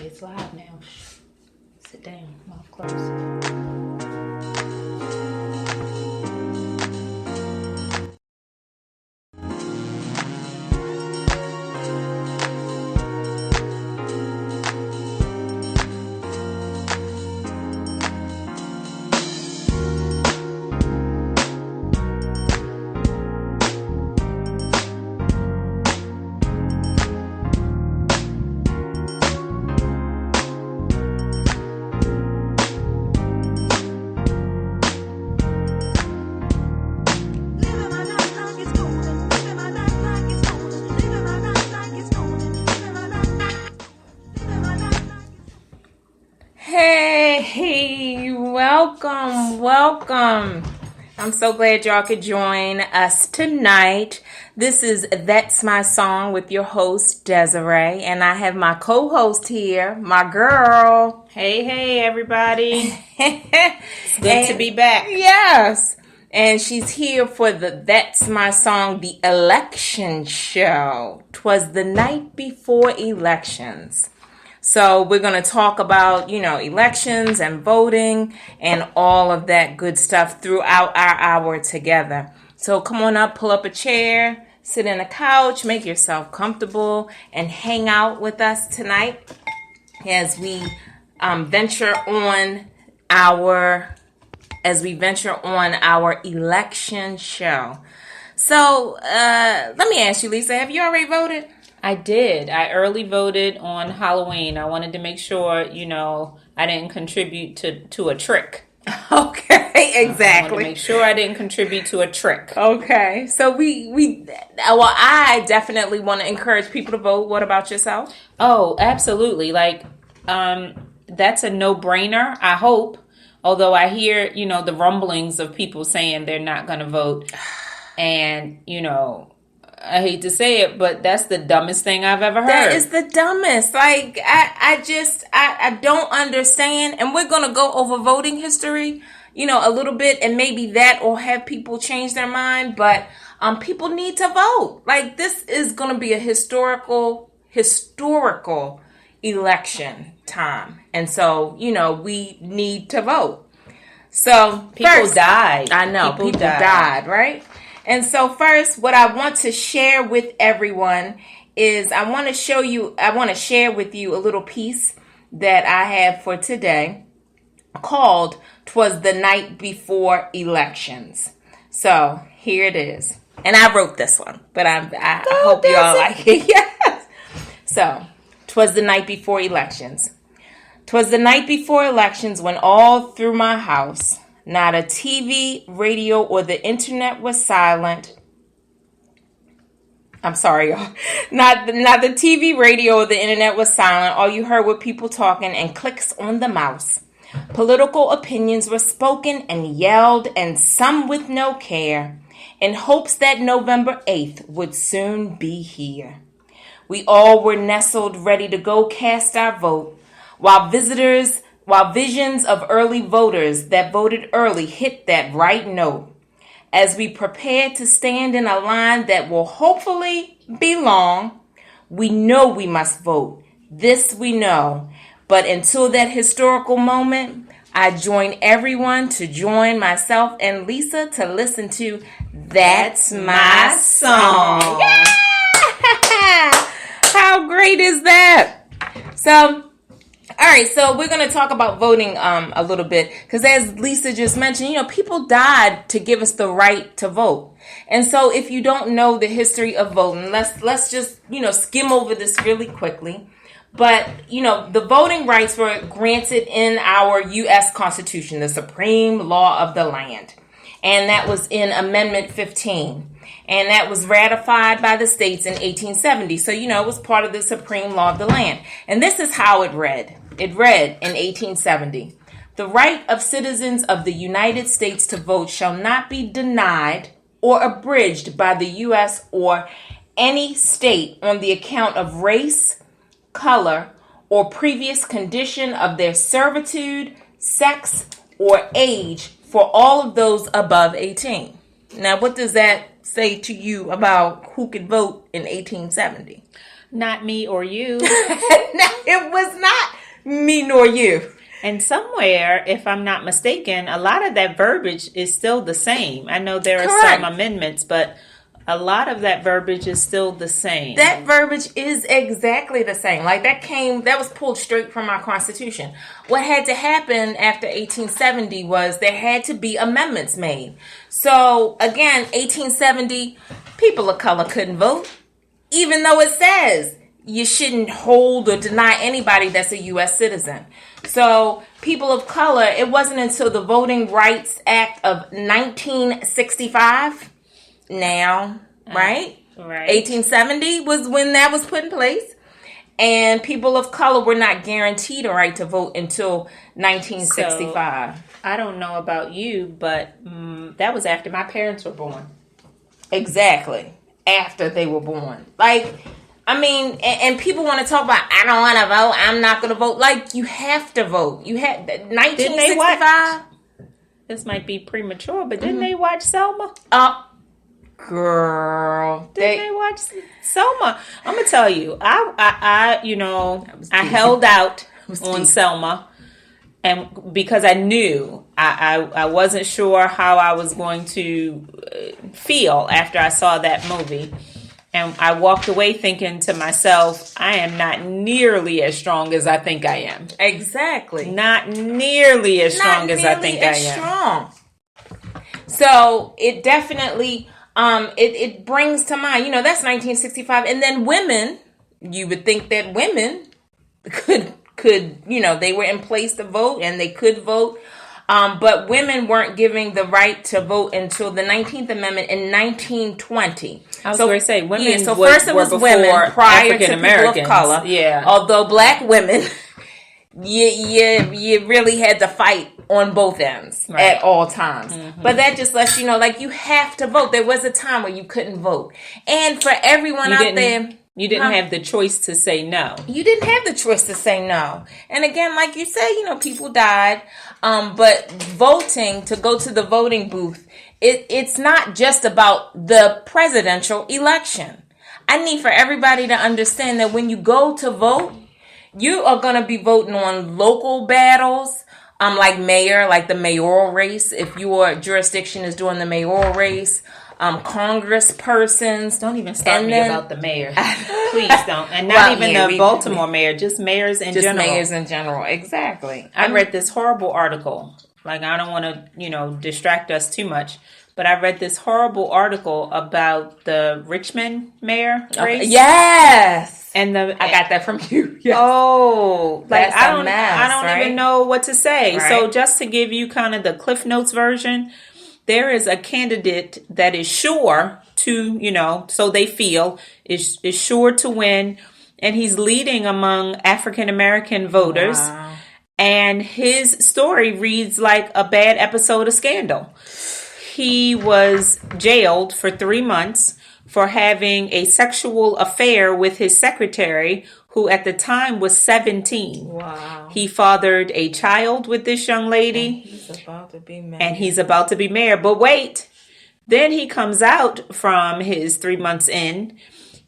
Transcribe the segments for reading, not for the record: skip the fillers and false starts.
it's live now. Sit down, mouth closed. Hey, welcome. I'm so glad y'all could join us tonight. This is That's My Song with your host, Desiree, and I have my co-host here, my girl. Hey, everybody. It's good to be back. Yes. And she's here for the That's My Song, the election show. 'Twas the night before elections. So we're going to talk about, elections and voting and all of that good stuff throughout our hour together. So come on up, pull up a chair, sit in a couch, make yourself comfortable, and hang out with us tonight as we venture on our election show. So let me ask you, Lisa, have you already voted? I did. I early voted on Halloween. I wanted to make sure, I didn't contribute to a trick. Okay, exactly. I wanted to make sure I didn't contribute to a trick. Okay, so I definitely want to encourage people to vote. What about yourself? Oh, absolutely. That's a no-brainer, I hope. Although I hear, the rumblings of people saying they're not going to vote. And, I hate to say it, but that's the dumbest thing I've ever heard. That is the dumbest. I don't understand. And we're going to go over voting history, a little bit. And maybe that will have people change their mind. But people need to vote. This is going to be a historical election time. And so, we need to vote. So people died. I know. People died, right? And so first, what I want to share with everyone is I want to share with you a little piece that I have for today called "'Twas the Night Before Elections." So here it is. And I wrote this one, but I hope you all like it. Yes. So, "'Twas the night before elections. 'Twas the night before elections when all through my house, not a TV, radio, or the internet was silent. I'm sorry, y'all. Not the TV, radio, or the internet was silent. All you heard were people talking and clicks on the mouse. Political opinions were spoken and yelled, and some with no care, in hopes that November 8th would soon be here. We all were nestled, ready to go cast our vote, while visions of early voters that voted early hit that right note. As we prepare to stand in a line that will hopefully be long, we know we must vote. This we know. But until that historical moment, I join everyone to join myself and Lisa to listen to That's My Song. Yeah! How great is that? So, all right, so we're going to talk about voting a little bit because as Lisa just mentioned, people died to give us the right to vote. And so if you don't know the history of voting, let's just, skim over this really quickly. But, the voting rights were granted in our U.S. Constitution, the supreme law of the land. And that was in Amendment 15. And that was ratified by the states in 1870. So, it was part of the supreme law of the land. And this is how it read. It read in 1870, "The right of citizens of the United States to vote shall not be denied or abridged by the U.S. or any state on the account of race, color, or previous condition of their servitude, sex, or age for all of those above 18. Now, what does that say to you about who could vote in 1870? Not me or you. No, it was not Me nor you. And somewhere, if I'm not mistaken, a lot of that verbiage is still the same. I know there are some amendments, but a lot of that verbiage is still the same. That verbiage is exactly the same. Like that was pulled straight from our Constitution. What had to happen after 1870 was there had to be amendments made. So again, 1870, people of color couldn't vote, even though it says you shouldn't hold or deny anybody that's a U.S. citizen. So people of color, it wasn't until the Voting Rights Act of 1965 now, right? Right. 1870 was when that was put in place. And people of color were not guaranteed a right to vote until 1965. So, I don't know about you, but that was after my parents were born. Exactly. After they were born. Like, I mean, and people want to talk about, I don't want to vote, I'm not going to vote. Like, you have to vote. You have 1965. This might be premature, but didn't they watch Selma? Girl, didn't they watch Selma? I'm gonna tell you, I held out on Selma, and because I knew I wasn't sure how I was going to feel after I saw that movie. And I walked away thinking to myself, I am not nearly as strong as I think I am. Exactly. Not nearly as strong as I think I am. Strong. So it definitely, it brings to mind, that's 1965. And then women, you would think that women could, they were in place to vote and they could vote. But women weren't given the right to vote until the 19th Amendment in 1920. I was going to say, women. Yeah, so first it was women prior to people of color. Yeah. Although black women, you really had to fight on both ends at all times. Mm-hmm. But that just lets you know, like, you have to vote. There was a time where you couldn't vote, and for everyone out there. You didn't have the choice to say no. You didn't have the choice to say no. And again, like you say, people died. But voting, to go to the voting booth, it's not just about the presidential election. I need for everybody to understand that when you go to vote, you are going to be voting on local battles, like mayor, like the mayoral race. If your jurisdiction is doing the mayoral race, congresspersons. Don't even start me about the mayor. Please don't. And not even the Baltimore mayor, just mayors in general. Just mayors in general, exactly. I read this horrible article. Like, I don't want to, distract us too much. But I read this horrible article about the Richmond mayor race. Yes. And I got that from you. Yes. Oh, like I don't right? even know what to say. Right. So just to give you kind of the Cliff Notes version, there is a candidate that is sure to, so they feel, is sure to win. And he's leading among African-American voters. Wow. And his story reads like a bad episode of Scandal. He was jailed for 3 months for having a sexual affair with his secretary, who at the time was 17. Wow. He fathered a child with this young lady. And he's about to be mayor. But wait, then he comes out from his 3 months in.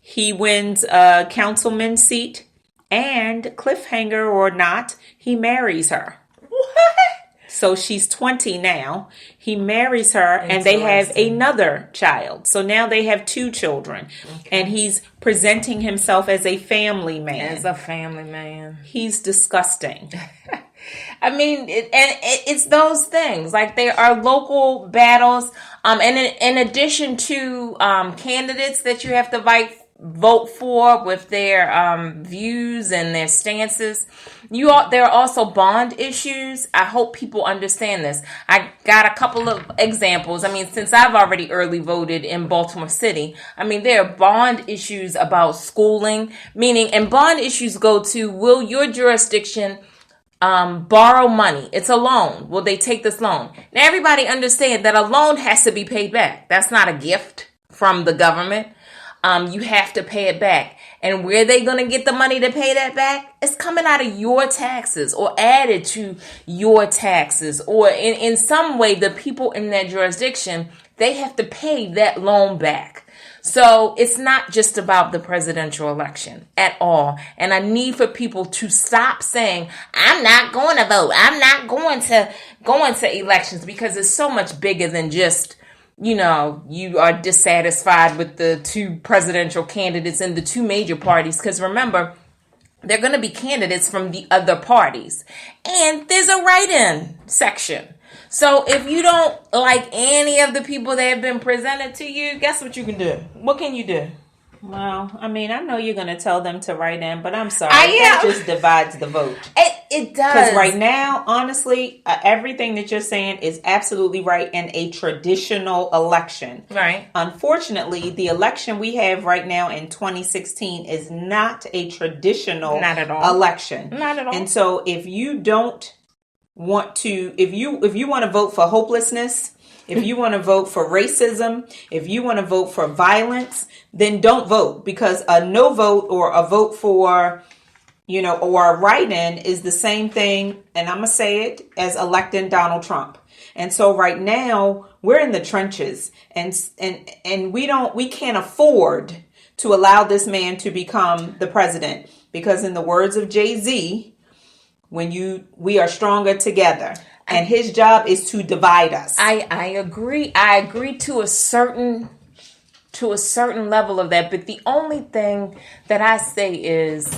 He wins a councilman seat, and cliffhanger or not, he marries her. What? So she's 20 now. He marries her and they have another child. So now they have 2 children. Okay. And he's presenting himself as a family man. As a family man. He's disgusting. I mean, it's those things. Like, there are local battles. And in addition to candidates that you have to vote for with their views and their stances, there are also bond issues. I hope people understand this. I got a couple of examples. I mean, since I've already early voted in Baltimore City, I mean, there are bond issues about schooling, and bond issues go to, will your jurisdiction borrow money? It's a loan. Will they take this loan? Now, everybody understand that a loan has to be paid back. That's not a gift from the government. You have to pay it back. And where are they going to get the money to pay that back? It's coming out of your taxes or added to your taxes, or in some way, the people in that jurisdiction, they have to pay that loan back. So it's not just about the presidential election at all. And I need for people to stop saying, I'm not going to vote. I'm not going to elections, because it's so much bigger than just, you are dissatisfied with the two presidential candidates in the two major parties. Because remember, they're going to be candidates from the other parties. And there's a write-in section. So if you don't like any of the people that have been presented to you, guess what you can do? What can you do? Well, I mean, I know you're going to tell them to write in, but I'm sorry. That just divides the vote. It does. Because right now, honestly, everything that you're saying is absolutely right in a traditional election. Right. Unfortunately, the election we have right now in 2016 is not a traditional election. Not at all. And so if you don't want to, if you want to vote for hopelessness, if you want to vote for racism, if you want to vote for violence, then don't vote, because a no vote or a vote for, or a write-in is the same thing, and I'm going to say it, as electing Donald Trump. And so right now we're in the trenches, and we can't afford to allow this man to become the president, because in the words of Jay-Z, we are stronger together. And his job is to divide us. I agree. I agree to a certain level of that. But the only thing that I say is,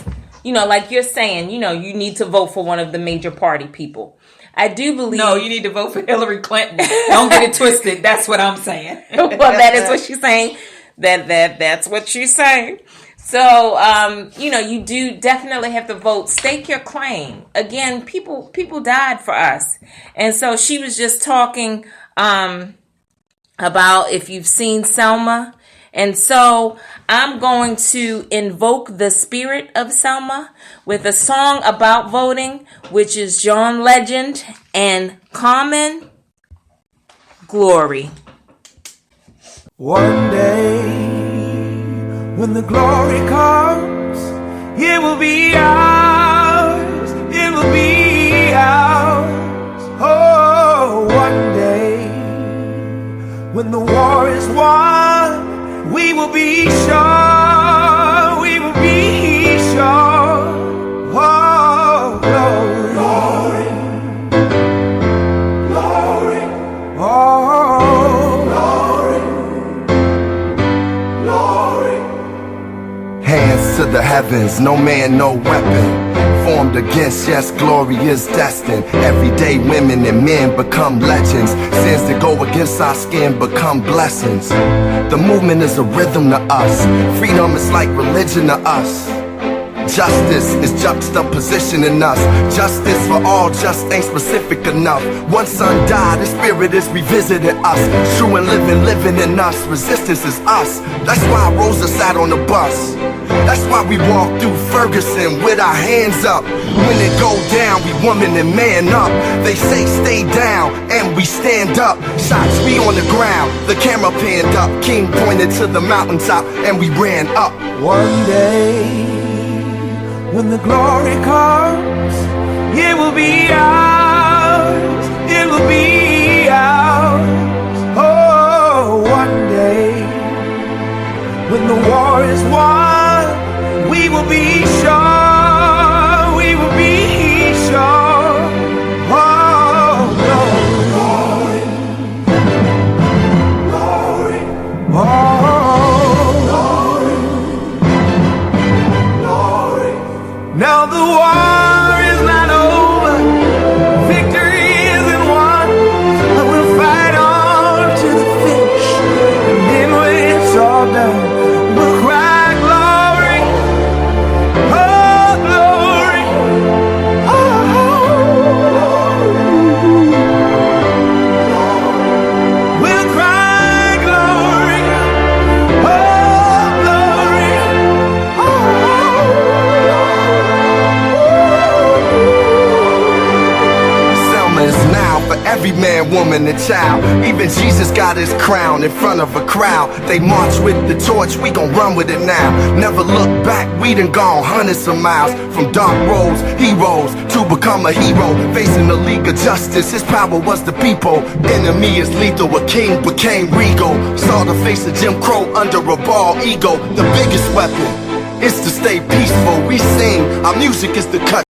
like you're saying, you need to vote for one of the major party people. I do believe. No, you need to vote for Hillary Clinton. Don't get it twisted. That's what I'm saying. Well, that is what she's saying. That's what she's saying. So, you do definitely have to vote. Stake your claim. Again, people died for us. And so she was just talking about if you've seen Selma. And so I'm going to invoke the spirit of Selma with a song about voting, which is John Legend and Common Glory. One day, when the glory comes, it will be ours, it will be ours. Oh, one day, when the war is won, we will be sure, we will be sure. Oh, glory, glory, glory, oh, glory, glory. Hands to the heavens, no man, no weapon formed against, yes, glory is destined. Everyday women and men become legends. Sins that go against our skin become blessings. The movement is a rhythm to us. Freedom is like religion to us. Justice is juxtapositioning us. Justice for all just ain't specific enough. One son died, the spirit is revisiting us. True and living in us. Resistance is us. That's why Rosa sat on the bus. That's why we walk through Ferguson with our hands up. When it go down, we woman and man up. They say stay down, and we stand up. Shots, we on the ground, the camera panned up. King pointed to the mountaintop, and we ran up. One day, when the glory comes, it will be ours, it will be ours. Oh, one day, when the war is won, we will be sure, we will be sure. Oh, glory, glory, glory, oh, glory, glory. Now the war is not over, victory isn't won, but we'll fight on to the finish, and then when it's all done, we'll cry. woman, and child. Even Jesus got his crown in front of a crowd. They march with the torch, we gon' run with it now. Never look back, we done gone hundreds of miles. From dark roads, heroes, to become a hero. Facing the League of Justice, his power was the people. Enemy is lethal, a king became regal. Saw the face of Jim Crow under a bald ego. The biggest weapon is to stay peaceful. We sing, our music is the cut.